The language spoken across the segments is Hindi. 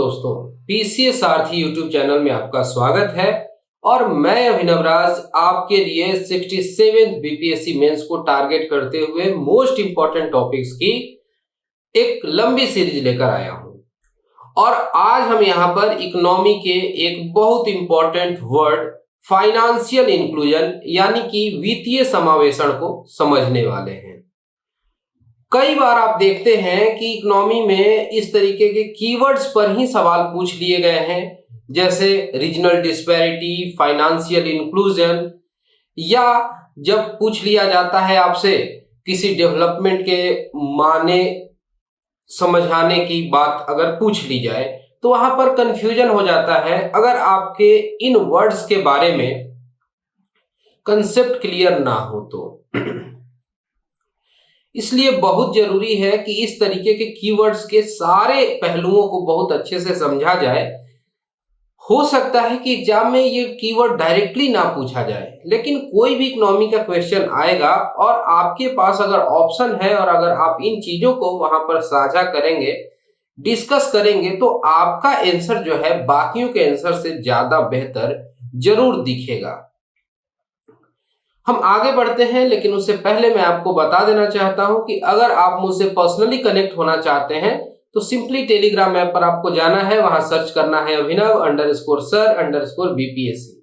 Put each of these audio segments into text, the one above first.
दोस्तों, पीसीए सारथी यूट्यूब चैनल में आपका स्वागत है और मैं अभिनव राज आपके लिए 67th बीपीएससी मेंस को टारगेट करते हुए मोस्ट इंपॉर्टेंट टॉपिक्स की एक लंबी सीरीज लेकर आया हूं। और आज हम यहां पर इकोनॉमी के एक बहुत इंपॉर्टेंट वर्ड फाइनेंशियल इंक्लूजन यानी कि वित्तीय समावेशन को समझने वाले हैं। कई बार आप देखते हैं कि इकोनॉमी में इस तरीके के कीवर्ड्स पर ही सवाल पूछ लिए गए हैं, जैसे रीजनल डिस्पैरिटी, फाइनेंशियल इंक्लूजन, या जब पूछ लिया जाता है आपसे किसी डेवलपमेंट के माने समझाने की बात अगर पूछ ली जाए तो वहां पर कंफ्यूजन हो जाता है अगर आपके इन वर्ड्स के बारे में कंसेप्ट क्लियर ना हो तो। इसलिए बहुत जरूरी है कि इस तरीके के कीवर्ड्स के सारे पहलुओं को बहुत अच्छे से समझा जाए। हो सकता है कि एग्जाम में ये कीवर्ड डायरेक्टली ना पूछा जाए, लेकिन कोई भी इकोनॉमी का क्वेश्चन आएगा और आपके पास अगर ऑप्शन है और अगर आप इन चीजों को वहां पर साझा करेंगे, डिस्कस करेंगे, तो आपका आंसर जो है बाकियों के आंसर से ज्यादा बेहतर जरूर दिखेगा। हम आगे बढ़ते हैं, लेकिन उससे पहले मैं आपको बता देना चाहता हूं कि अगर आप मुझसे पर्सनली कनेक्ट होना चाहते हैं तो सिंपली टेलीग्राम ऐप पर आपको जाना है, वहां सर्च करना है अभिनव_sir_बीपीएससी।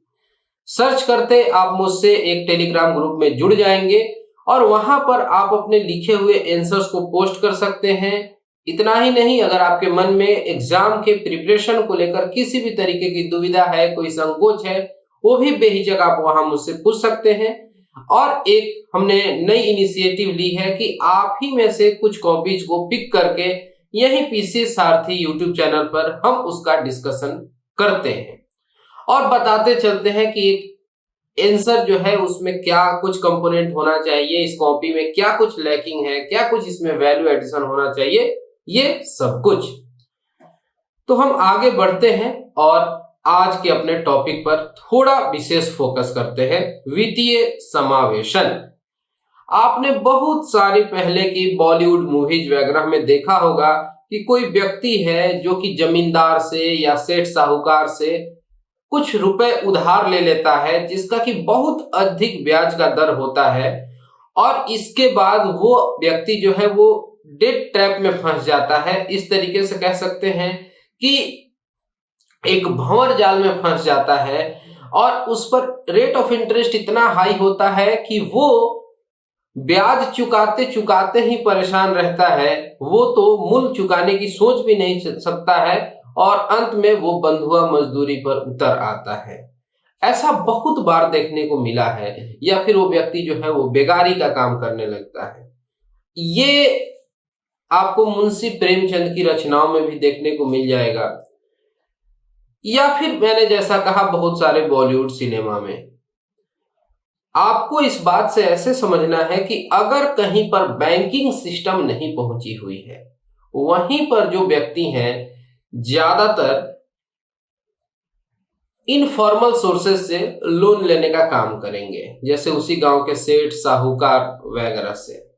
सर्च करते आप मुझसे एक टेलीग्राम ग्रुप में जुड़ जाएंगे और वहां पर आप अपने लिखे हुए आंसर्स को पोस्ट कर सकते हैं। इतना ही नहीं, अगर आपके मन में एग्जाम के प्रिपरेशन को लेकर किसी भी तरीके की दुविधा है, कोई संकोच है, वो भी बेहिचक आप वहां मुझसे पूछ सकते हैं। और एक हमने नई इनिशिएटिव ली है कि आप ही में से कुछ कॉपीज को पिक करके यही पीसीए सारथी यूट्यूब चैनल पर हम उसका डिस्कशन करते हैं और बताते चलते हैं कि एक आंसर जो है उसमें क्या कुछ कंपोनेंट होना चाहिए, इस कॉपी में क्या कुछ लैकिंग है, क्या कुछ इसमें वैल्यू एडिशन होना चाहिए, ये सब कुछ। तो हम आगे बढ़ते हैं और आज के अपने टॉपिक पर थोड़ा विशेष फोकस करते हैं, वित्तीय समावेशन। आपने बहुत सारी पहले की बॉलीवुड मूवीज वगैरह में देखा होगा कि कोई व्यक्ति है जो कि जमींदार से या सेठ साहूकार से कुछ रुपए उधार ले लेता है, जिसका कि बहुत अधिक ब्याज का दर होता है, और इसके बाद वो व्यक्ति जो है वो डेट ट्रैप में फंस जाता है। इस तरीके से कह सकते हैं कि एक भंवर जाल में फंस जाता है और उस पर रेट ऑफ इंटरेस्ट इतना हाई होता है कि वो ब्याज चुकाते चुकाते ही परेशान रहता है। वो तो मूल चुकाने की सोच भी नहीं सकता है और अंत में वो बंधुआ मजदूरी पर उतर आता है। ऐसा बहुत बार देखने को मिला है। या फिर वो व्यक्ति जो है वो बेगारी का काम करने लगता है। ये आपको मुंशी प्रेमचंद की रचनाओं में भी देखने को मिल जाएगा, या फिर मैंने जैसा कहा बहुत सारे बॉलीवुड सिनेमा में। आपको इस बात से ऐसे समझना है कि अगर कहीं पर बैंकिंग सिस्टम नहीं पहुंची हुई है, वहीं पर जो व्यक्ति हैं ज्यादातर इनफॉर्मल सोर्सेज से लोन लेने का काम करेंगे, जैसे उसी गांव के सेठ साहूकार वगैरह से।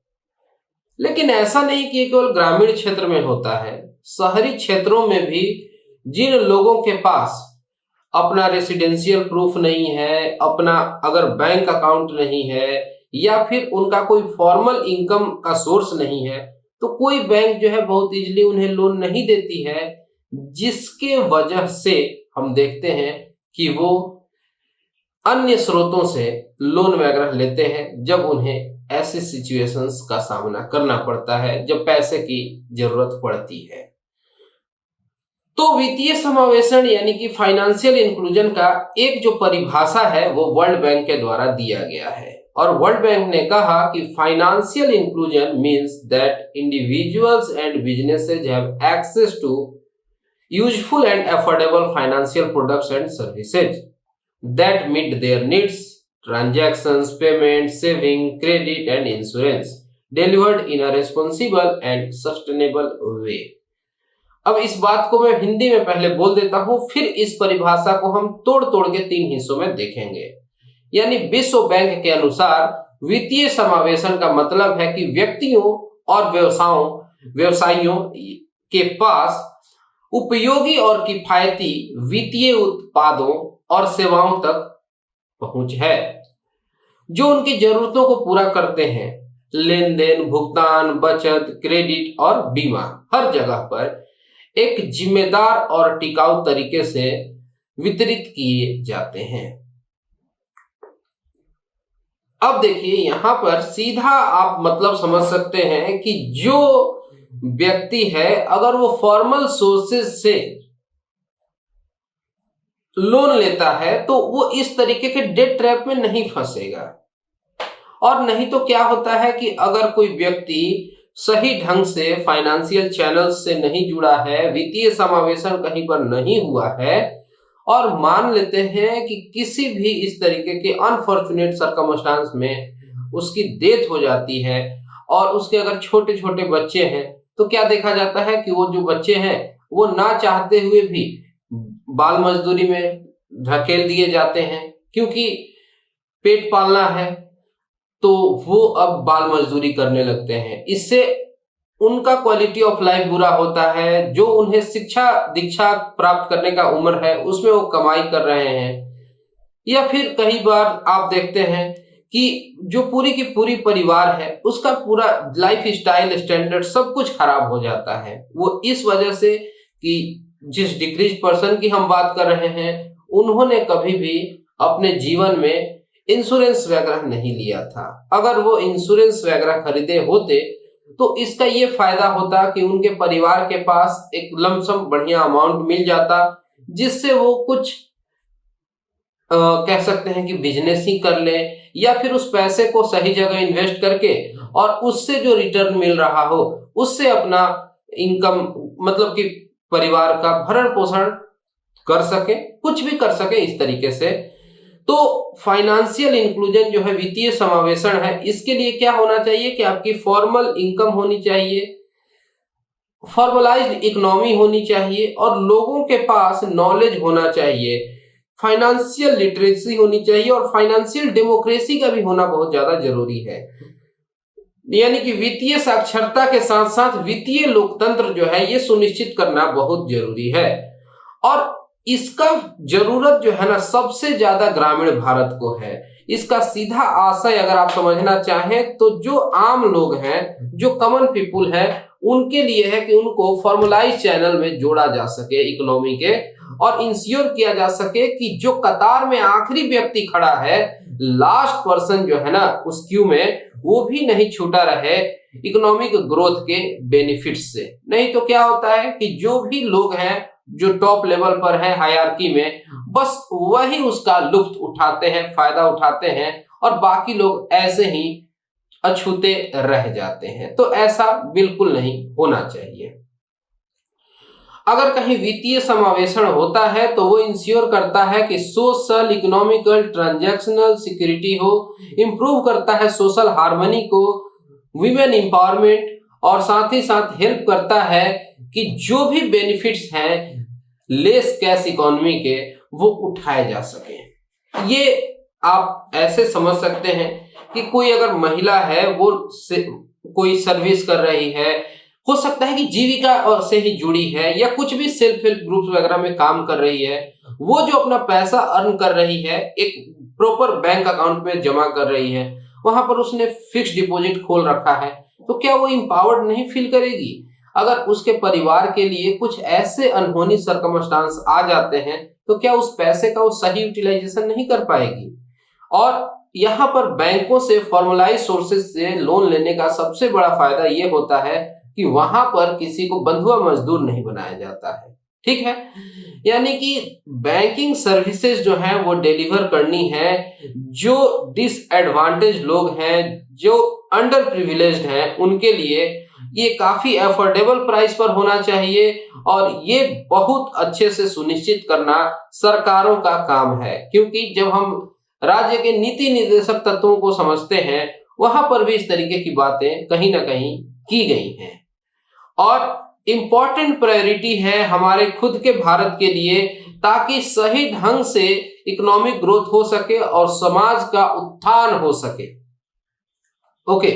लेकिन ऐसा नहीं कि केवल ग्रामीण क्षेत्र में होता है, शहरी क्षेत्रों में भी जिन लोगों के पास अपना रेसिडेंशियल प्रूफ नहीं है, अपना अगर बैंक अकाउंट नहीं है, या फिर उनका कोई फॉर्मल इनकम का सोर्स नहीं है, तो कोई बैंक जो है बहुत इजीली उन्हें लोन नहीं देती है, जिसके वजह से हम देखते हैं कि वो अन्य स्रोतों से लोन वगैरह लेते हैं जब उन्हें ऐसी सिचुएशंस का सामना करना पड़ता है, जब पैसे की जरूरत पड़ती है। तो वित्तीय समावेशन यानी कि फाइनेंशियल इंक्लूजन का एक जो परिभाषा है वो वर्ल्ड बैंक के द्वारा दिया गया है। और वर्ल्ड बैंक ने कहा कि financial inclusion means that individuals and businesses have access to useful and affordable financial products and services that meet their needs, transactions, payment, saving, credit and insurance delivered in a responsible and sustainable way. अब इस बात को मैं हिंदी में पहले बोल देता हूं, फिर इस परिभाषा को हम तोड़ तोड़ के 3 हिस्सों में देखेंगे। यानी विश्व बैंक के अनुसार वित्तीय समावेशन का मतलब है कि व्यक्तियों और व्यवसायियों के पास उपयोगी और किफायती वित्तीय उत्पादों और सेवाओं तक पहुंच है जो उनकी जरूरतों को पूरा करते हैं। लेन देन, भुगतान, बचत, क्रेडिट और बीमा हर जगह पर एक जिम्मेदार और टिकाऊ तरीके से वितरित किए जाते हैं। अब देखिए यहां पर सीधा आप मतलब समझ सकते हैं कि जो व्यक्ति है अगर वो फॉर्मल सोर्सेज से लोन लेता है तो वो इस तरीके के डेट ट्रैप में नहीं फंसेगा। और नहीं तो क्या होता है कि अगर कोई व्यक्ति सही ढंग से फाइनेंशियल चैनल्स से नहीं जुड़ा है, वित्तीय समावेशन कहीं पर नहीं हुआ है और मान लेते हैं कि किसी भी इस तरीके के अनफॉर्चुनेट सर्कमस्टांस में उसकी डेथ हो जाती है और उसके अगर छोटे छोटे बच्चे हैं तो क्या देखा जाता है कि वो जो बच्चे हैं वो ना चाहते हुए भी बाल मजदूरी में धकेल दिए जाते हैं, क्योंकि पेट पालना है तो वो अब बाल मजदूरी करने लगते हैं। इससे उनका क्वालिटी ऑफ लाइफ बुरा होता है। जो उन्हें शिक्षा दीक्षा प्राप्त करने का उम्र है उसमें वो कमाई कर रहे हैं। या फिर कई बार आप देखते हैं कि जो पूरी की पूरी परिवार है उसका पूरा लाइफ स्टाइल स्टैंडर्ड सब कुछ खराब हो जाता है। वो इस वजह से कि जिस डिग्रीज पर्सन की हम बात कर रहे हैं उन्होंने कभी भी अपने जीवन में इंश्योरेंस वगैरह नहीं लिया था। अगर वो इंश्योरेंस वगैरह खरीदे होते तो इसका ये फायदा होता कि उनके परिवार के पास एक लमसम बढ़िया अमाउंट मिल जाता जिससे वो कुछ कह सकते हैं कि बिजनेस ही कर ले या फिर उस पैसे को सही जगह इन्वेस्ट करके और उससे जो रिटर्न मिल रहा हो उससे अपना इनकम मतलब कि परिवार का भरण पोषण कर सके, कुछ भी कर सके इस तरीके से। तो फाइनेंशियल इंक्लूजन जो है, वित्तीय समावेशन है, इसके लिए क्या होना चाहिए कि आपकी फॉर्मल इनकम होनी चाहिए, फॉर्मलाइज्ड इकोनॉमी होनी चाहिए और लोगों के पास नॉलेज होना चाहिए, फाइनेंशियल लिटरेसी होनी चाहिए और फाइनेंशियल डेमोक्रेसी का भी होना बहुत ज्यादा जरूरी है। यानी कि वित्तीय साक्षरता के साथ साथ वित्तीय लोकतंत्र जो है ये सुनिश्चित करना बहुत जरूरी है। और इसका जरूरत जो है ना सबसे ज्यादा ग्रामीण भारत को है। इसका सीधा आशय अगर आप समझना चाहें तो जो आम लोग हैं, जो कॉमन पीपुल है, उनके लिए है कि उनको फॉर्मलाइज चैनल में जोड़ा जा सके इकोनॉमी के और इंश्योर किया जा सके कि जो कतार में आखिरी व्यक्ति खड़ा है, लास्ट पर्सन जो है ना उस क्यू में, वो भी नहीं छूटा रहे इकोनॉमिक ग्रोथ के बेनिफिट्स से। नहीं तो क्या होता है कि जो भी लोग हैं जो टॉप लेवल पर है हायरार्की में, बस वही उसका लुत्फ उठाते हैं, फायदा उठाते हैं और बाकी लोग ऐसे ही अछूते रह जाते हैं। तो ऐसा बिल्कुल नहीं होना चाहिए। अगर कहीं वित्तीय समावेशन होता है तो वो इंश्योर करता है कि सोशल, इकोनॉमिकल, ट्रांजैक्शनल सिक्योरिटी हो, इंप्रूव करता है सोशल हार्मनी को, विमेन एम्पावरमेंट और साथ ही साथ हेल्प करता है कि जो भी बेनिफिट्स हैं लेस कैश इकोनॉमी के वो उठाए जा सके। ये आप ऐसे समझ सकते हैं कि कोई अगर महिला है वो कोई सर्विस कर रही है, हो सकता है कि जीविका से ही जुड़ी है या कुछ भी सेल्फ हेल्प ग्रुप वगैरह में काम कर रही है, वो जो अपना पैसा अर्न कर रही है एक प्रॉपर बैंक अकाउंट में जमा कर रही है, वहां पर उसने फिक्स डिपॉजिट खोल रखा है, तो क्या वो एम्पावर्ड नहीं फील करेगी? अगर उसके परिवार के लिए कुछ ऐसे अनहोनी सर्कमस्टांस आ जाते हैं तो क्या उस पैसे का वो सही यूटिलाइजेशन नहीं कर पाएगी? और यहाँ पर बैंकों से फॉर्मलाइज सोर्सेज से लोन लेने का सबसे बड़ा फायदा ये होता है कि वहां पर किसी को बंधुआ मजदूर नहीं बनाया जाता है। ठीक है, यानी कि बैंकिंग सर्विसेज जो है वो डिलीवर करनी है। जो डिसएडवांटेज लोग हैं, जो अंडर प्रिविलेज्ड हैं, उनके लिए ये काफी अफोर्डेबल प्राइस पर होना चाहिए और ये बहुत अच्छे से सुनिश्चित करना सरकारों का काम है, क्योंकि जब हम राज्य के नीति निर्देशक तत्वों को समझते हैं वहां पर भी इस तरीके की बातें कहीं ना कहीं की गई हैं। और इम्पोर्टेंट प्रायोरिटी है हमारे खुद के भारत के लिए, ताकि सही ढंग से इकोनॉमिक ग्रोथ हो सके और समाज का उत्थान हो सके। ओके,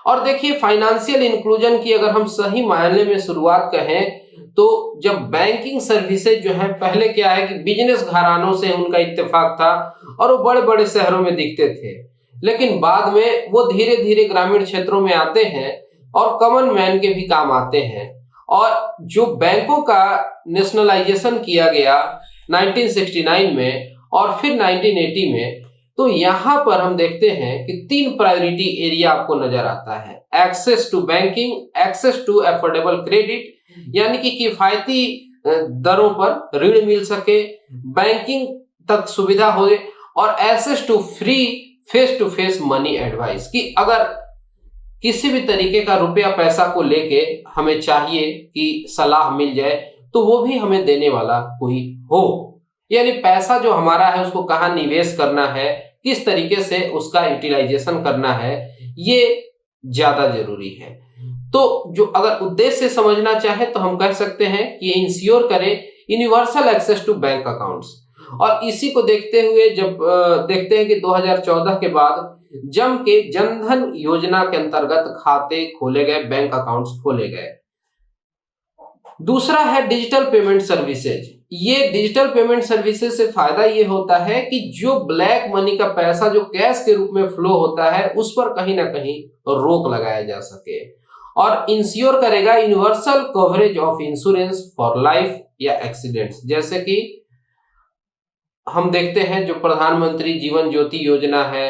और देखिए फाइनेंशियल इंक्लूजन की अगर हम सही मायने में शुरुआत कहें तो जब बैंकिंग सर्विसेज जो है, पहले क्या है कि बिजनेस घरानों से उनका इत्तेफाक था और वो बड़े बड़े शहरों में दिखते थे, लेकिन बाद में वो धीरे धीरे ग्रामीण क्षेत्रों में आते हैं और कॉमन मैन के भी काम आते हैं। और जो बैंकों का नेशनलाइजेशन किया गया 1969 में और फिर 1980 में, तो यहाँ पर हम देखते हैं कि 3 प्रायोरिटी एरिया आपको नजर आता है। Access to banking, access to affordable credit यानी कि किफायती दरों पर ऋण मिल सके, बैंकिंग तक सुविधा हो, और access to free face to face money advice, कि अगर किसी भी तरीके का रुपया पैसा को लेके हमें चाहिए कि सलाह मिल जाए तो वो भी हमें देने वाला कोई हो। यानी पैसा जो हमारा है उसको कहाँ निवेश करना है, किस तरीके से उसका यूटिलाइजेशन करना है, ये ज्यादा जरूरी है। तो जो अगर उद्देश्य समझना चाहे तो हम कह सकते हैं कि इंश्योर करें universal access to bank accounts. और इसी को देखते हुए जब देखते हैं कि 2014 के बाद जम के जनधन योजना के अंतर्गत खाते खोले गए, बैंक अकाउंट्स खोले गए। दूसरा है डिजिटल पेमेंट सर्विसेज। ये डिजिटल पेमेंट सर्विसेज से फायदा ये होता है कि जो ब्लैक मनी का पैसा जो कैश के रूप में फ्लो होता है उस पर कहीं ना कहीं रोक लगाया जा सके, और इंश्योर करेगा universal coverage of insurance for life या एक्सीडेंट्स। जैसे कि हम देखते हैं जो प्रधानमंत्री जीवन ज्योति योजना है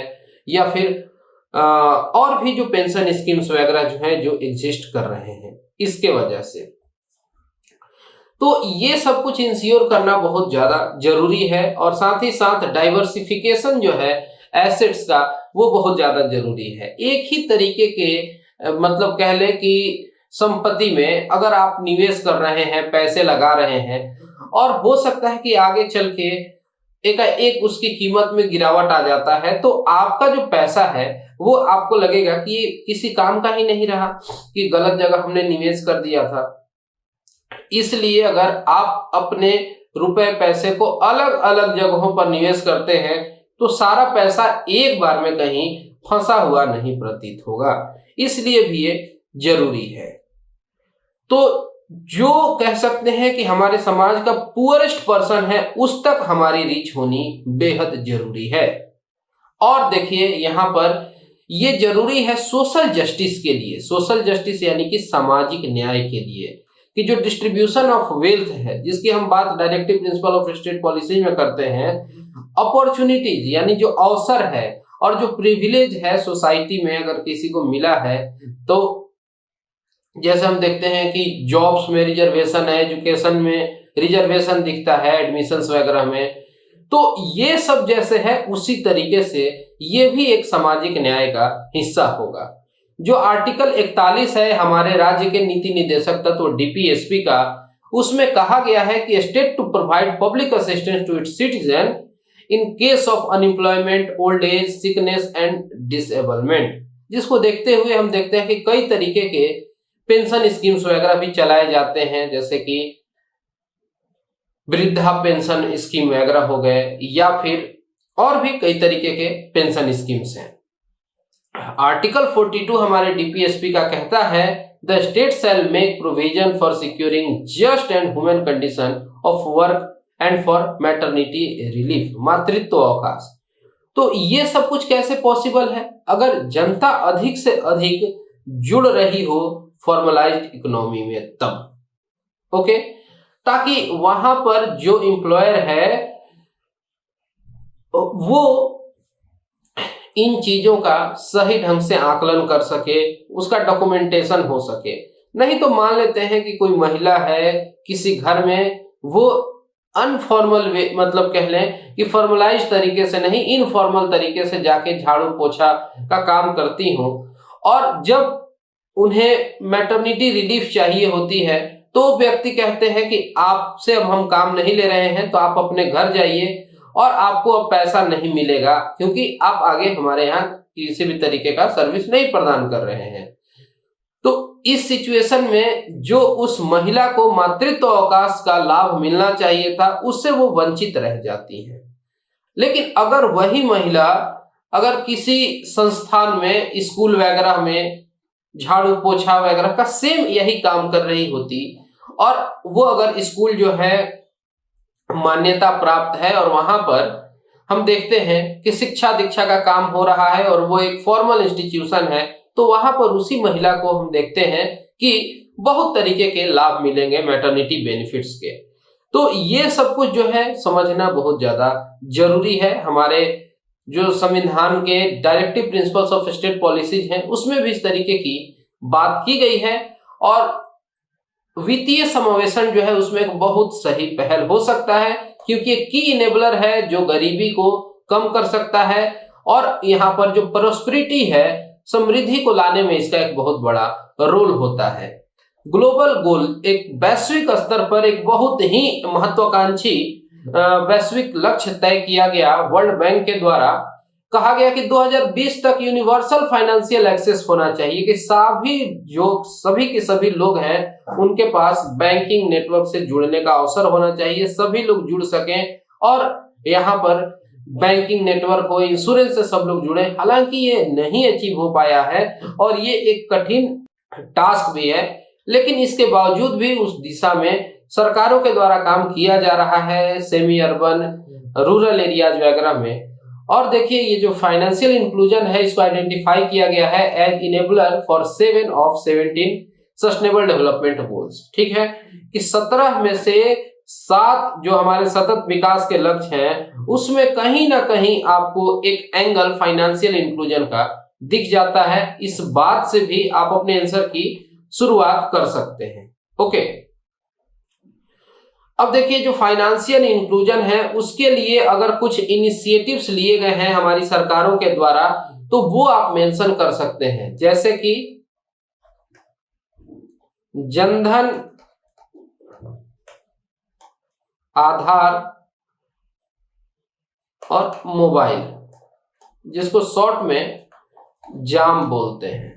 या फिर और भी जो पेंशन स्कीम्स वगैरह जो है जो एग्जिस्ट कर रहे हैं इसके वजह से, तो ये सब कुछ इंश्योर करना बहुत ज्यादा जरूरी है। और साथ ही साथ डाइवर्सिफिकेशन जो है एसेट्स का वो बहुत ज्यादा जरूरी है। एक ही तरीके के मतलब कह लें कि संपत्ति में अगर आप निवेश कर रहे हैं, पैसे लगा रहे हैं, और हो सकता है कि आगे चल के एक उसकी कीमत में गिरावट आ जाता है, तो आपका जो पैसा है वो आपको लगेगा कि ये किसी काम का ही नहीं रहा, कि गलत जगह हमने निवेश कर दिया था। इसलिए अगर आप अपने रुपए पैसे को अलग अलग जगहों पर निवेश करते हैं तो सारा पैसा एक बार में कहीं फंसा हुआ नहीं प्रतीत होगा, इसलिए भी ये जरूरी है। तो जो कह सकते हैं कि हमारे समाज का पुअरेस्ट पर्सन है उस तक हमारी रीच होनी बेहद जरूरी है। और देखिए यहाँ पर ये जरूरी है सोशल जस्टिस के लिए। सोशल जस्टिस यानी कि सामाजिक न्याय के लिए, कि जो डिस्ट्रीब्यूशन ऑफ वेल्थ है जिसकी हम बात directive principle of state policy में करते हैं, अपॉर्चुनिटीज यानी जो अवसर है और जो प्रिविलेज है सोसाइटी में अगर किसी को मिला है, तो जैसे हम देखते हैं कि जॉब्स में रिजर्वेशन है, एजुकेशन में रिजर्वेशन दिखता है, एडमिशंस वगैरह में, तो ये सब जैसे है उसी तरीके से ये भी एक सामाजिक न्याय का हिस्सा होगा। जो आर्टिकल 41 है हमारे राज्य के नीति निदेशक तत्व डीपीएसपी का, उसमें कहा गया है कि state to provide public assistance to its citizen in case of unemployment, old age, sickness and disablement, जिसको देखते हुए हम देखते हैं कि कई तरीके के पेंशन स्कीम्स वगैरह भी चलाए जाते हैं, जैसे कि वृद्धा पेंशन स्कीम वगैरह हो गए या फिर और भी कई तरीके के पेंशन स्कीम्स हैं। आर्टिकल 42 हमारे डीपीएसपी का कहता है the state shall make provision for securing just and human condition of work and for maternity relief, मातृत्व अवकाश। तो ये सब कुछ कैसे पॉसिबल है? अगर जनता अधिक से अधिक जुड़ रही हो फॉर्मलाइज्ड इकोनॉमी में तब, ओके, ताकि वहां पर जो एम्प्लॉयर है वो इन चीजों का सही ढंग से आकलन कर सके, उसका डॉक्यूमेंटेशन हो सके। नहीं तो मान लेते हैं कि कोई महिला है किसी घर में, वो अनफॉर्मल वे मतलब कह लें कि फॉर्मलाइज तरीके से नहीं, इनफॉर्मल तरीके से जाके झाड़ू पोछा का काम करती हो, और जब उन्हें मैटरनिटी रिलीफ चाहिए होती है तो व्यक्ति कहते हैं कि आपसे अब हम काम नहीं ले रहे हैं, तो आप अपने घर जाइए और आपको अब पैसा नहीं मिलेगा क्योंकि आप आगे हमारे यहाँ किसी भी तरीके का सर्विस नहीं प्रदान कर रहे हैं। तो इस सिचुएशन में जो उस महिला को मातृत्व अवकाश का लाभ मिलना चाहिए था उससे वो वंचित रह जाती है। लेकिन अगर वही महिला अगर किसी संस्थान में, स्कूल वगैरह में झाड़ू पोछा वगैरह का सेम यही काम कर रही होती और वो अगर स्कूल जो है मान्यता प्राप्त है और वहां पर हम देखते हैं कि शिक्षा दीक्षा का काम हो रहा है और वो एक फॉर्मल इंस्टीट्यूशन है, तो वहां पर उसी महिला को हम देखते हैं कि बहुत तरीके के लाभ मिलेंगे मैटरनिटी बेनिफिट्स के। तो ये सब कुछ जो है समझना बहुत ज्यादा जरूरी है। हमारे जो संविधान के directive principles of state policies हैं उसमें भी इस तरीके की बात की गई है और वित्तीय समावेशन जो है उसमें एक बहुत सही पहल हो सकता है, क्योंकि एक की इनेबलर है जो गरीबी को कम कर सकता है और यहाँ पर जो प्रोस्पेरिटी है, समृद्धि को लाने में इसका एक बहुत बड़ा रोल होता है। ग्लोबल गोल एक वैश्विक स्तर पर एक बहुत ही महत्वाकांक्षी वैश्विक लक्ष्य तय किया गया वर्ल्ड बैंक के द्वारा। कहा गया कि 2020 तक यूनिवर्सल फाइनेंशियल एक्सेस होना चाहिए कि सभी के सभी लोग हैं उनके पास बैंकिंग नेटवर्क से जुड़ने का अवसर होना चाहिए, सभी लोग जुड़ सकें और यहाँ पर बैंकिंग नेटवर्क हो, इंश्योरेंस से सब लोग जुड़े। हालांकि ये नहीं अचीव हो पाया है और ये एक कठिन टास्क भी है, लेकिन इसके बावजूद भी उस दिशा में सरकारों के द्वारा काम किया जा रहा है, सेमी अर्बन, रूरल एरियाज वगैरह में। और देखिए ये जो फाइनेंशियल इंक्लूजन है इसको आइडेंटिफाई किया गया है as enabler for 7 of 17 sustainable development goals. ठीक है कि 17 में से 7 जो हमारे सतत विकास के लक्ष्य हैं उसमें कहीं ना कहीं आपको एक एंगल फाइनेंशियल इंक्लूजन का दिख जाता है। इस बात से भी आप अपने आंसर की शुरुआत कर सकते हैं। ओके, अब देखिए जो फाइनेंशियल इंक्लूजन है उसके लिए अगर कुछ इनिशिएटिव्स लिए गए हैं हमारी सरकारों के द्वारा तो वो आप मेंशन कर सकते हैं, जैसे कि जनधन, आधार और मोबाइल, जिसको शॉर्ट में जाम बोलते हैं।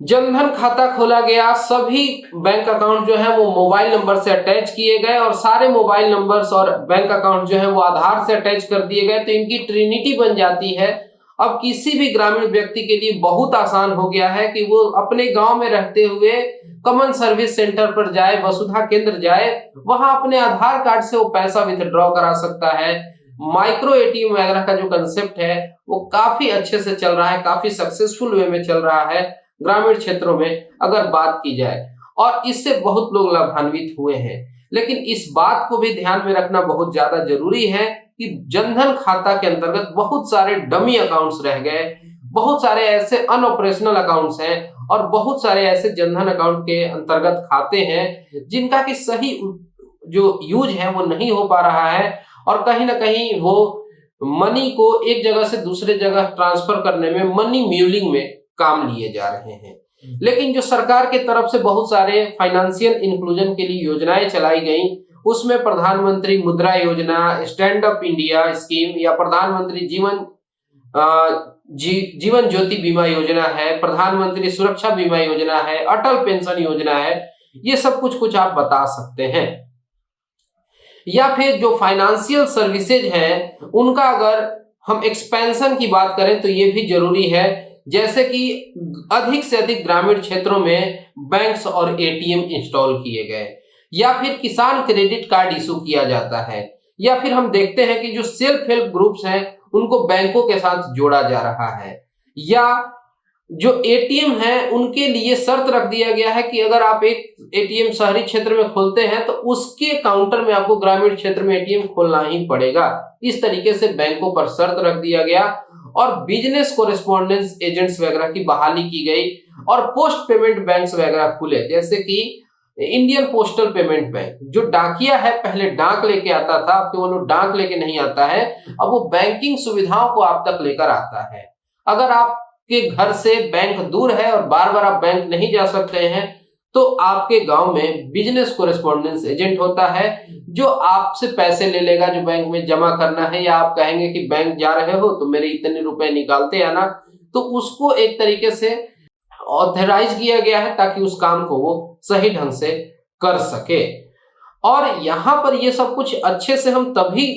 जनधन खाता खोला गया, सभी बैंक अकाउंट जो है वो मोबाइल नंबर से अटैच किए गए और सारे मोबाइल नंबर्स और बैंक अकाउंट जो है वो आधार से अटैच कर दिए गए, तो इनकी ट्रिनिटी बन जाती है। अब किसी भी ग्रामीण व्यक्ति के लिए बहुत आसान हो गया है कि वो अपने गांव में रहते हुए कॉमन सर्विस सेंटर पर जाए, वसुधा केंद्र जाए, वहां अपने आधार कार्ड से वो पैसा विथड्रॉ करा सकता है। माइक्रो एटीएम वगैरह का जो कंसेप्ट है वो काफी अच्छे से चल रहा है, काफी सक्सेसफुल वे में चल रहा है ग्रामीण क्षेत्रों में अगर बात की जाए, और इससे बहुत लोग लाभान्वित हुए हैं। लेकिन इस बात को भी ध्यान में रखना बहुत ज्यादा जरूरी है कि जनधन खाता के अंतर्गत बहुत सारे डमी अकाउंट्स रह गए, बहुत सारे ऐसे अनऑपरेशनल अकाउंट्स हैं और बहुत सारे ऐसे जनधन अकाउंट के अंतर्गत खाते हैं जिनका कि सही जो यूज है वो नहीं हो पा रहा है और कहीं ना कहीं वो मनी को एक जगह से दूसरे जगह ट्रांसफर करने में, मनी म्यूलिंग में काम लिए जा रहे हैं। लेकिन जो सरकार के तरफ से बहुत सारे फाइनेंशियल इंक्लूजन के लिए योजनाएं चलाई गई, उसमें प्रधानमंत्री मुद्रा योजना, स्टैंड अप इंडिया स्कीम या प्रधानमंत्री जीवन ज्योति बीमा योजना है, प्रधानमंत्री सुरक्षा बीमा योजना है, अटल पेंशन योजना है, ये सब कुछ आप बता सकते हैं। या फिर जो फाइनेंशियल सर्विसेज हैं उनका अगर हम एक्सपेंशन की बात करें तो ये भी जरूरी है, जैसे कि अधिक से अधिक ग्रामीण क्षेत्रों में बैंक्स और एटीएम इंस्टॉल किए गए, या फिर किसान क्रेडिट कार्ड इशू किया जाता है, या फिर हम देखते हैं कि जो सेल्फ हेल्प ग्रुप्स हैं उनको बैंकों के साथ जोड़ा जा रहा है, या जो एटीएम है उनके लिए शर्त रख दिया गया है कि अगर आप एक एटीएम शहरी क्षेत्र में खोलते हैं तो उसके काउंटर में आपको ग्रामीण क्षेत्र में एटीएम खोलना ही पड़ेगा। इस तरीके से बैंकों पर शर्त रख दिया गया और बिजनेस कोरेस्पोंडेंस एजेंट्स वगैरह की बहाली की गई और पोस्ट पेमेंट बैंक्स वगैरह खुले, जैसे कि इंडियन पोस्टल पेमेंट बैंक जो डाकिया है, पहले डाक लेके आता था, अब केवल वो डाक लेके नहीं आता है, अब वो बैंकिंग सुविधाओं को आप तक लेकर आता है। अगर आपके घर से बैंक दूर है और बार बार आप बैंक नहीं जा सकते हैं तो आपके गांव में बिजनेस कोरेस्पोंडेंस एजेंट होता है जो आपसे पैसे ले लेगा जो बैंक में जमा करना है, या आप कहेंगे कि बैंक जा रहे हो तो मेरे इतने रुपए निकालते आना, तो उसको एक तरीके से ऑथराइज किया गया है ताकि उस काम को वो सही ढंग से कर सके। और यहाँ पर ये सब कुछ अच्छे से हम तभी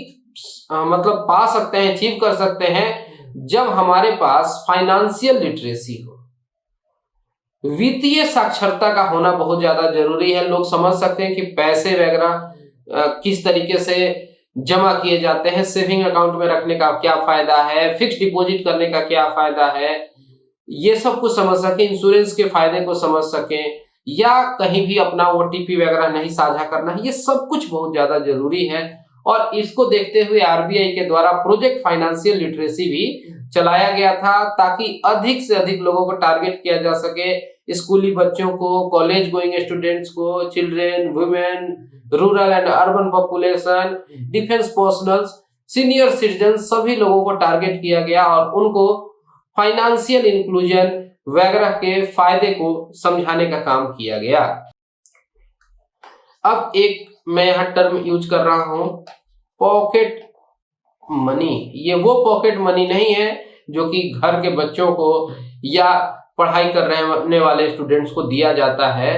मतलब पा सकते हैं, अचीव कर सकते हैं जब हमारे पास फाइनेंशियल लिटरेसी हो। वित्तीय साक्षरता का होना बहुत ज्यादा जरूरी है। लोग समझ सकते हैं कि पैसे वगैरह किस तरीके से जमा किए जाते हैं, सेविंग अकाउंट में रखने का क्या फायदा है, फिक्स डिपॉजिट करने का क्या फायदा है, ये सब कुछ समझ सके, इंश्योरेंस के फायदे को समझ सके, या कहीं भी अपना ओटीपी वगैरह नहीं साझा करना है, ये सब कुछ बहुत ज्यादा जरूरी है। और इसको देखते हुए आरबीआई के द्वारा प्रोजेक्ट फाइनेंशियल लिटरेसी भी चलाया गया था, ताकि अधिक से अधिक लोगों को टारगेट किया जा सके, स्कूली बच्चों को, कॉलेज गोइंग स्टूडेंट्स को, children, women, rural and urban population, defence personals, senior citizen, सभी लोगों को टारगेट किया गया और उनको फाइनेंशियल इंक्लूजन वगैरह के फायदे को समझाने का काम किया गया। अब एक मैं यहां टर्म यूज कर रहा हूं, पॉकेट मनी। ये वो पॉकेट मनी नहीं है जो कि घर के बच्चों को या पढ़ाई कर रहने वाले स्टूडेंट्स को दिया जाता है।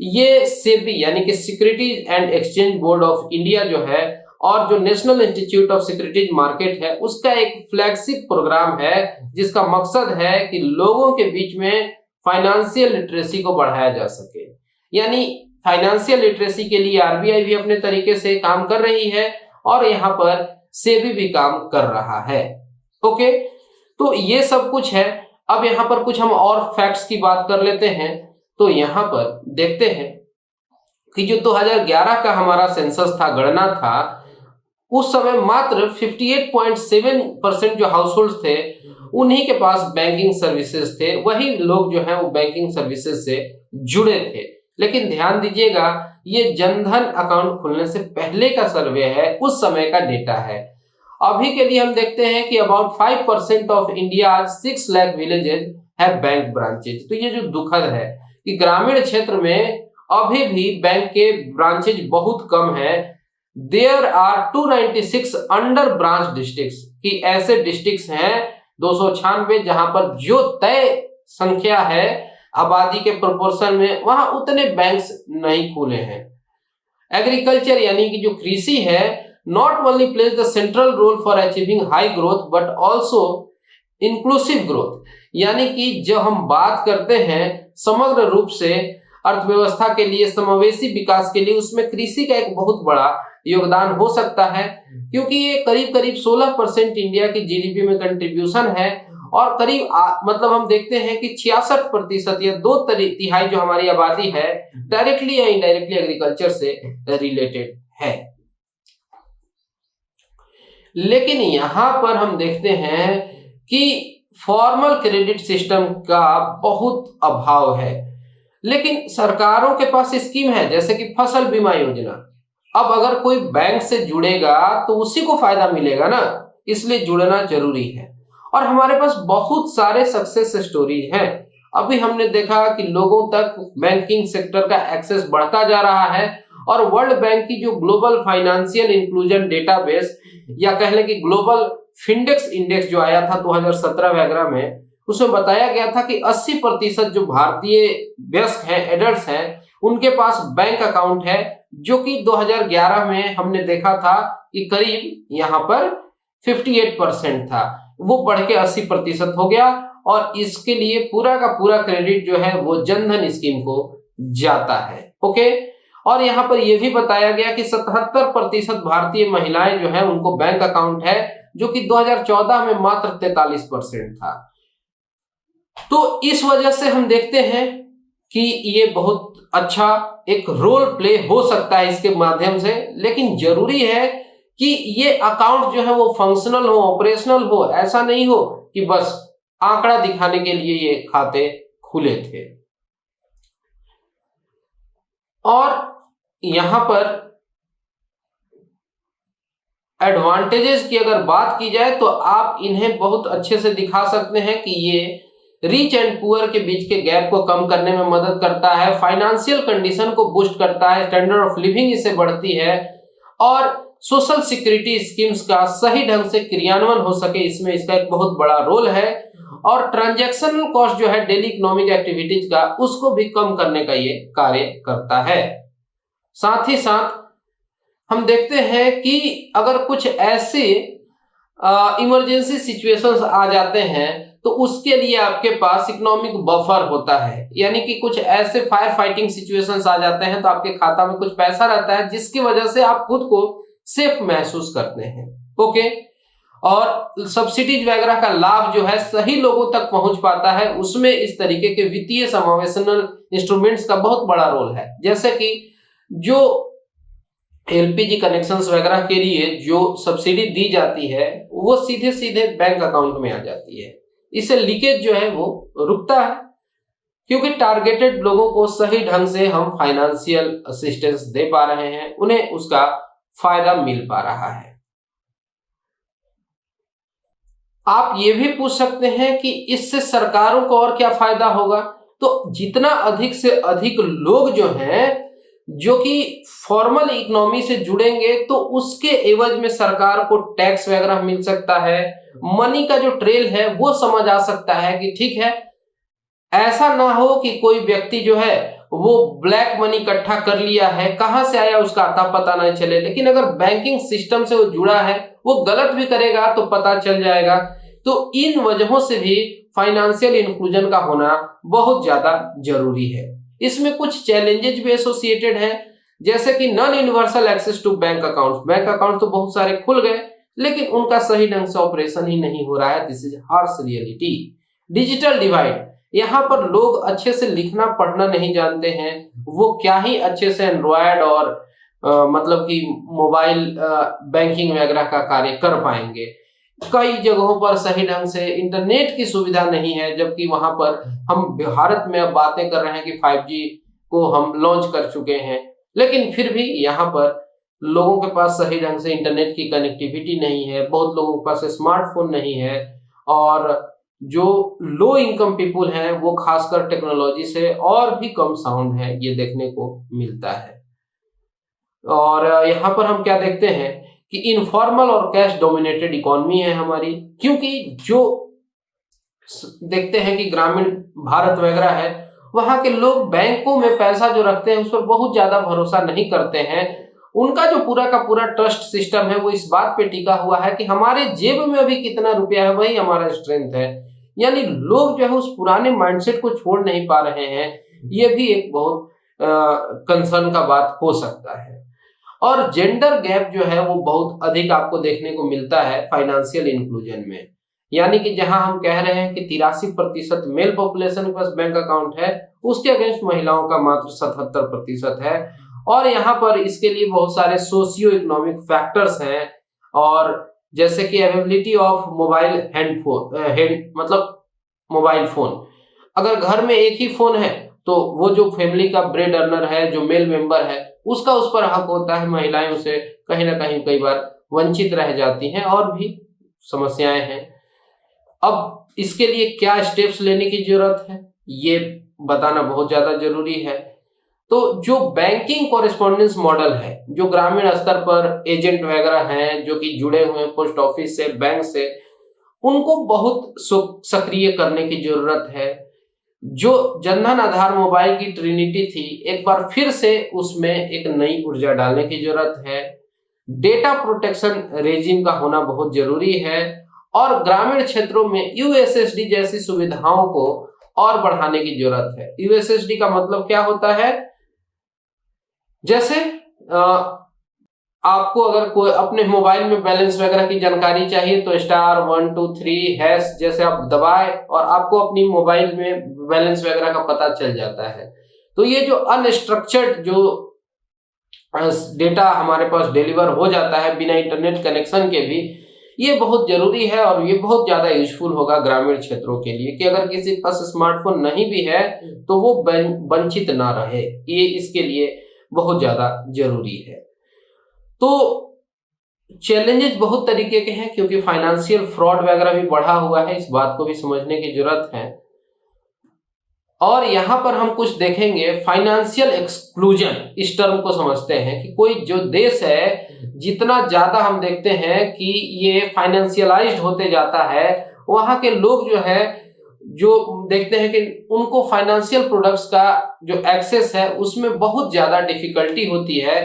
ये सेबी यानी कि securities and exchange board of India जो है और जो national institute of securities market है, उसका एक फ्लैगशिप प्रोग्राम है जिसका मकसद है कि लोगों के बीच में फाइनेंशियल लिटरेसी को बढ़ाया जा सके। यानी फाइनेंशियल लिटरेसी के लिए आरबीआई भी अपने तरीके से काम कर रही है और यहाँ पर सेबी भी काम कर रहा है। ओके, तो ये सब कुछ है। अब यहाँ पर कुछ हम और फैक्ट्स की बात कर लेते हैं। तो यहाँ पर देखते हैं कि जो 2011 का हमारा सेंसस था, गणना था, उस समय मात्र 58.7% जो हाउसहोल्ड थे उन्हीं के पास बैंकिंग सर्विसेज थे, वही लोग जो हैं वो बैंकिंग सर्विसेज से जुड़े थे। लेकिन ध्यान दीजिएगा, ये जनधन अकाउंट खुलने से पहले का सर्वे है, उस समय का डेटा है। अभी के लिए हम देखते हैं कि about 5% of India 6 lakh villages है बैंक ब्रांचेज। तो ये जो दुखद है कि ग्रामीण क्षेत्र में अभी भी बैंक के ब्रांचेज बहुत कम है। There are 296 under branch districts, कि ऐसे डिस्ट्रिक्ट्स हैं 296 जहां पर जो तय संख्या है आबादी के प्रोपोर्शन में, वहां उतने बैंक्स नहीं खुले हैं। एग्रीकल्चर यानी कि जो कृषि है, not only plays the central role for achieving high growth but also inclusive growth. यानी कि जब हम बात करते हैं समग्र रूप से अर्थव्यवस्था के लिए, समावेशी विकास के लिए, उसमें कृषि का एक बहुत बड़ा योगदान हो सकता है, क्योंकि ये करीब करीब 16% इंडिया की जीडीपी में कंट्रीब्यूशन है और करीब मतलब हम देखते हैं कि 66% या 2/3 जो हमारी आबादी है डायरेक्टली या इनडायरेक्टली एग्रीकल्चर से रिलेटेड है। लेकिन यहां पर हम देखते हैं कि फॉर्मल क्रेडिट सिस्टम का बहुत अभाव है। लेकिन सरकारों के पास स्कीम है, जैसे कि फसल बीमा योजना। अब अगर कोई बैंक से जुड़ेगा तो उसी को फायदा मिलेगा ना, इसलिए जुड़ना जरूरी है। और हमारे पास बहुत सारे सक्सेस स्टोरीज हैं। अभी हमने देखा कि लोगों तक बैंकिंग सेक्टर का एक्सेस बढ़ता जा रहा है और वर्ल्ड बैंक की जो ग्लोबल फाइनेंशियल इंक्लूजन डेटाबेस या कह लें कि ग्लोबल फिंडेक्स इंडेक्स जो आया था 2017 वगैरह में, उसमें बताया गया था कि 80% जो भारतीय वयस्क हैं, एडल्ट्स हैं, उनके पास बैंक अकाउंट है, जो कि 2011 में हमने देखा था कि करीब यहाँ पर 58% था। वो बढ़ के 80% हो गया और इसके लिए पूरा का पूरा क्रेडिट जो है वो जनधन स्कीम को जाता है। ओके, और यहाँ पर यह भी बताया गया कि 77% भारतीय महिलाएं जो है उनको बैंक अकाउंट है, जो कि 2014 में मात्र 43% था। तो इस वजह से हम देखते हैं कि ये बहुत अच्छा एक रोल प्ले हो सकता है इसके माध्यम से। लेकिन जरूरी है कि ये अकाउंट जो है वो फंक्शनल हो, ऑपरेशनल हो। ऐसा नहीं हो कि बस आंकड़ा दिखाने के लिए ये खाते खुले थे। और यहां पर एडवांटेजेस की अगर बात की जाए तो आप इन्हें बहुत अच्छे से दिखा सकते हैं कि ये रिच एंड पुअर के बीच के गैप को कम करने में मदद करता है, फाइनेंशियल कंडीशन को बूस्ट करता है, स्टैंडर्ड ऑफ लिविंग इससे बढ़ती है और सोशल सिक्योरिटी स्कीम्स का सही ढंग से क्रियान्वयन हो सके, इसमें इसका एक बहुत बड़ा रोल है। और ट्रांजैक्शनल कॉस्ट जो है डेली इकोनॉमिक एक्टिविटीज का, उसको भी कम करने का ये कार्य करता है। साथ ही साथ हम देखते हैं कि अगर कुछ ऐसे इमरजेंसी सिचुएशंस आ जाते हैं तो उसके लिए आपके पास इकोनॉमिक बफर होता है, यानी कि कुछ ऐसे फायर फाइटिंग सिचुएशंस आ जाते हैं तो आपके खाता में कुछ पैसा रहता है जिसकी वजह से आप खुद को सेफ महसूस करते हैं। ओके, और सब्सिडीज वगैरह का लाभ जो है सही लोगों तक पहुंच पाता है, उसमें इस तरीके के वित्तीय समावेशनल इंस्ट्रूमेंट्स का बहुत बड़ा रोल है। जैसे कि जो एलपीजी कनेक्शंस वगैरह के लिए जो सब्सिडी दी जाती है वो सीधे सीधे बैंक अकाउंट में आ जाती है। इससे लीकेज जो है वो रुकता है, क्योंकि टारगेटेड लोगों को सही ढंग से हम फाइनेंशियल असिस्टेंस दे पा रहे हैं, उन्हें उसका फायदा मिल पा रहा है। आप ये भी पूछ सकते हैं कि इससे सरकारों को और क्या फायदा होगा। तो जितना अधिक से अधिक लोग जो हैं जो कि फॉर्मल इकोनॉमी से जुड़ेंगे तो उसके एवज में सरकार को टैक्स वगैरह मिल सकता है, मनी का जो ट्रेल है वो समझ आ सकता है कि ठीक है, ऐसा ना हो कि कोई व्यक्ति जो है वो ब्लैक मनी इकट्ठा कर लिया है, कहां से आया उसका अता पता नहीं चले, लेकिन अगर बैंकिंग सिस्टम से वो जुड़ा है वो गलत भी करेगा तो पता चल जाएगा। तो इन वजहों से भी फाइनेंशियल इंक्लूजन का होना बहुत ज्यादा जरूरी है। इसमें कुछ चैलेंजेस भी एसोसिएटेड हैं, जैसे कि non universal access to bank account. Bank account तो बहुत सारे खुल गए लेकिन उनका सही ढंग से ऑपरेशन ही नहीं हो रहा है। This is harsh reality. Digital divide, यहाँ पर लोग अच्छे से लिखना पढ़ना नहीं जानते हैं, वो क्या ही अच्छे से एंड्रॉयड और मतलब कि मोबाइल बैंकिंग वगैरह का कार्य कर पाएंगे। कई जगहों पर सही ढंग से इंटरनेट की सुविधा नहीं है, जबकि वहां पर हम भारत में अब बातें कर रहे हैं कि 5G को हम लॉन्च कर चुके हैं, लेकिन फिर भी यहाँ पर लोगों के पास सही ढंग से इंटरनेट की कनेक्टिविटी नहीं है, बहुत लोगों के पास स्मार्टफोन नहीं है, और जो लो इनकम पीपुल हैं वो खासकर टेक्नोलॉजी से और भी कम साउंड है, ये देखने को मिलता है। और यहाँ पर हम क्या देखते हैं कि इनफॉर्मल और कैश डोमिनेटेड इकोनॉमी है हमारी, क्योंकि जो देखते हैं कि ग्रामीण भारत वगैरह है वहां के लोग बैंकों में पैसा जो रखते हैं उस पर बहुत ज्यादा भरोसा नहीं करते हैं। उनका जो पूरा का पूरा ट्रस्ट सिस्टम है वो इस बात पे टिका हुआ है कि हमारे जेब में अभी कितना रुपया है वही हमारा स्ट्रेंथ है। यानी लोग जो है उस पुराने माइंडसेट को छोड़ नहीं पा रहे हैं। ये भी एक बहुत कंसर्न का बात हो सकता है। और जेंडर गैप जो है वो बहुत अधिक आपको देखने को मिलता है फाइनेंशियल इंक्लूजन में। यानी कि जहां हम कह रहे हैं कि 83% मेल पॉपुलेशन के पास बैंक अकाउंट है, उसके अगेंस्ट महिलाओं का मात्र 77% है। और यहाँ पर इसके लिए बहुत सारे सोशियो इकोनॉमिक फैक्टर्स हैं, और जैसे कि अवेलेबिलिटी ऑफ मोबाइल मतलब मोबाइल फोन। अगर घर में एक ही फोन है तो वो जो फैमिली का ब्रेड अर्नर है, जो मेल मेंबर है, उसका उस पर हक होता है। महिलाएं उसे कहीं ना कहीं कई बार वंचित रह जाती हैं, और भी समस्याएं हैं। अब इसके लिए क्या स्टेप्स लेने की जरूरत है ये बताना बहुत ज्यादा जरूरी है। तो जो बैंकिंग कॉरेस्पॉन्डेंस मॉडल है, जो ग्रामीण स्तर पर एजेंट वगैरह हैं जो कि जुड़े हुए हैं पोस्ट ऑफिस से, बैंक से, उनको बहुत सक्रिय करने की जरूरत है। जो जनधन आधार मोबाइल की ट्रिनिटी थी, एक बार फिर से उसमें एक नई ऊर्जा डालने की जरूरत है। डेटा प्रोटेक्शन रेजिम का होना बहुत जरूरी है, और ग्रामीण क्षेत्रों में यूएसएसडी जैसी सुविधाओं को और बढ़ाने की जरूरत है। यूएसएसडी का मतलब क्या होता है? जैसे आपको अगर कोई अपने मोबाइल में बैलेंस वगैरह की जानकारी चाहिए तो *123# जैसे आप दबाए और आपको अपनी मोबाइल में बैलेंस वगैरह का पता चल जाता है। तो ये जो अनस्ट्रक्चर्ड जो डेटा हमारे पास डिलीवर हो जाता है बिना इंटरनेट कनेक्शन के भी, ये बहुत जरूरी है, और ये बहुत ज्यादा यूजफुल होगा ग्रामीण क्षेत्रों के लिए कि अगर किसी के पास स्मार्टफोन नहीं भी है तो वो वंचित ना रहे। ये इसके लिए बहुत ज्यादा जरूरी है। तो चैलेंजेस बहुत तरीके के हैं, क्योंकि फाइनेंशियल फ्रॉड वगैरह भी बढ़ा हुआ है, इस बात को भी समझने की जरूरत है। और यहाँ पर हम कुछ देखेंगे फाइनेंशियल एक्सक्लूजन, इस टर्म को समझते हैं कि कोई जो देश है जितना ज्यादा हम देखते हैं कि ये फाइनेंशियलाइज्ड होते जाता है, वहां के लोग जो है जो देखते हैं कि उनको फाइनेंशियल प्रोडक्ट्स का जो एक्सेस है उसमें बहुत ज्यादा डिफिकल्टी होती है,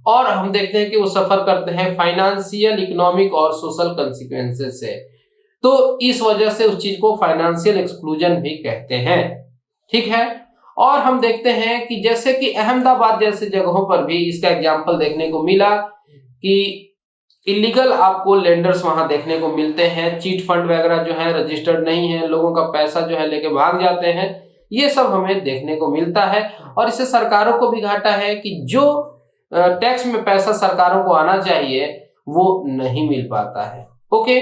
और हम देखते हैं कि वो सफर करते हैं फाइनेंशियल, इकोनॉमिक और सोशल कंसिक्वेंसेस से। तो इस वजह से उस चीज को फाइनेंशियल एक्सक्लूजन भी कहते हैं। ठीक है। और हम देखते हैं कि जैसे कि अहमदाबाद जैसे जगहों पर भी इसका एग्जाम्पल देखने को मिला कि इलीगल आपको लेंडर्स वहां देखने को मिलते हैं, चीट फंड वगैरह जो है रजिस्टर्ड नहीं है, लोगों का पैसा जो है लेके भाग जाते हैं, ये सब हमें देखने को मिलता है। और इससे सरकारों को भी घाटा है कि जो टैक्स में पैसा सरकारों को आना चाहिए वो नहीं मिल पाता है। ओके,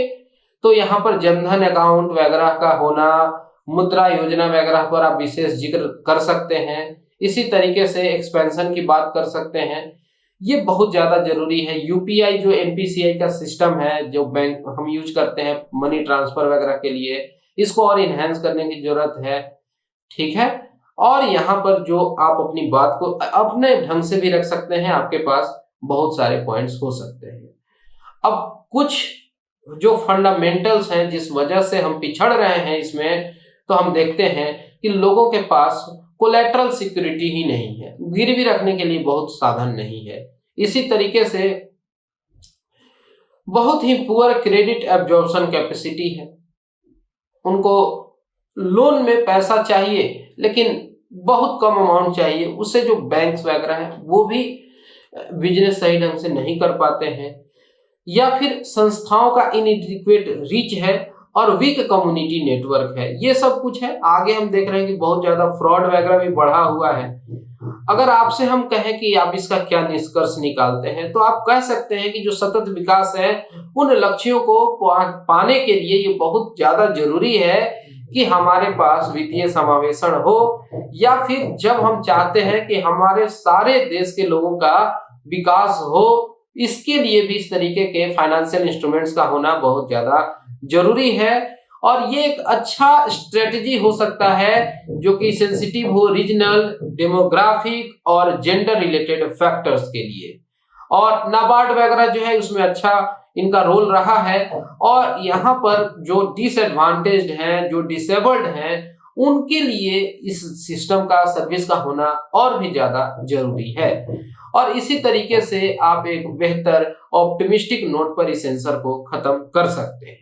तो यहाँ पर जनधन अकाउंट वगैरह का होना, मुद्रा योजना वगैरह पर आप विशेष जिक्र कर सकते हैं। इसी तरीके से एक्सपेंशन की बात कर सकते हैं, ये बहुत ज्यादा जरूरी है। यूपीआई जो एनपीसीआई का सिस्टम है जो बैंक हम यूज करते हैं मनी ट्रांसफर वगैरह के लिए, इसको और इनहेंस करने की जरूरत है। ठीक है। और यहाँ पर जो आप अपनी बात को अपने ढंग से भी रख सकते हैं, आपके पास बहुत सारे पॉइंट्स हो सकते हैं। अब कुछ जो फंडामेंटल्स हैं जिस वजह से हम पिछड़ रहे हैं इसमें, तो हम देखते हैं कि लोगों के पास कोलेटरल सिक्योरिटी ही नहीं है, गिरवी रखने के लिए बहुत साधन नहीं है। इसी तरीके से बहुत ही पुअर क्रेडिट एब्जॉर्प्शन कैपेसिटी है, उनको लोन में पैसा चाहिए लेकिन बहुत कम अमाउंट चाहिए, उससे जो बैंक्स वगैरह हैं वो भी बिजनेस सही ढंग से नहीं कर पाते हैं, या फिर संस्थाओं का इनएडिक्वेट रीच है और वीक कम्युनिटी नेटवर्क है। ये सब कुछ है। आगे हम देख रहे हैं कि बहुत ज्यादा फ्रॉड वगैरह भी बढ़ा हुआ है। अगर आपसे हम कहें कि आप इसका क्या निष्कर्ष निकालते हैं, तो आप कह सकते हैं कि जो सतत विकास है उन लक्ष्यों को पाने के लिए ये बहुत ज्यादा जरूरी है कि हमारे पास वित्तीय समावेशन हो, या फिर जब हम चाहते हैं कि हमारे सारे देश के लोगों का विकास हो, इसके लिए भी इस तरीके के फाइनेंशियल इंस्ट्रूमेंट्स का होना बहुत ज्यादा जरूरी है। और ये एक अच्छा स्ट्रेटजी हो सकता है जो कि सेंसिटिव हो रीजनल, डेमोग्राफिक और जेंडर रिलेटेड फैक्टर्स के लिए। और नाबार्ड वगैरह जो है उसमें अच्छा इनका रोल रहा है। और यहाँ पर जो डिसएडवांटेज्ड हैं, जो डिसेबल्ड हैं, उनके लिए इस सिस्टम का, सर्विस का होना और भी ज्यादा जरूरी है। और इसी तरीके से आप एक बेहतर ऑप्टिमिस्टिक नोट पर इस आंसर को खत्म कर सकते हैं।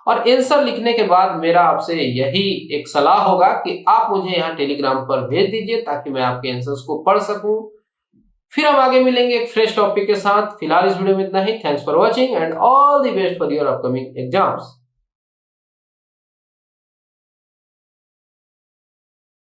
और आंसर लिखने के बाद मेरा आपसे यही एक सलाह होगा कि आप मुझे यहाँ टेलीग्राम पर भेज दीजिए ताकि मैं आपके आंसर्स को पढ़ सकूं। फिर हम आगे मिलेंगे एक फ्रेश टॉपिक के साथ। फिलहाल इस वीडियो में इतना ही। Thanks for watching and all the best for your upcoming exams.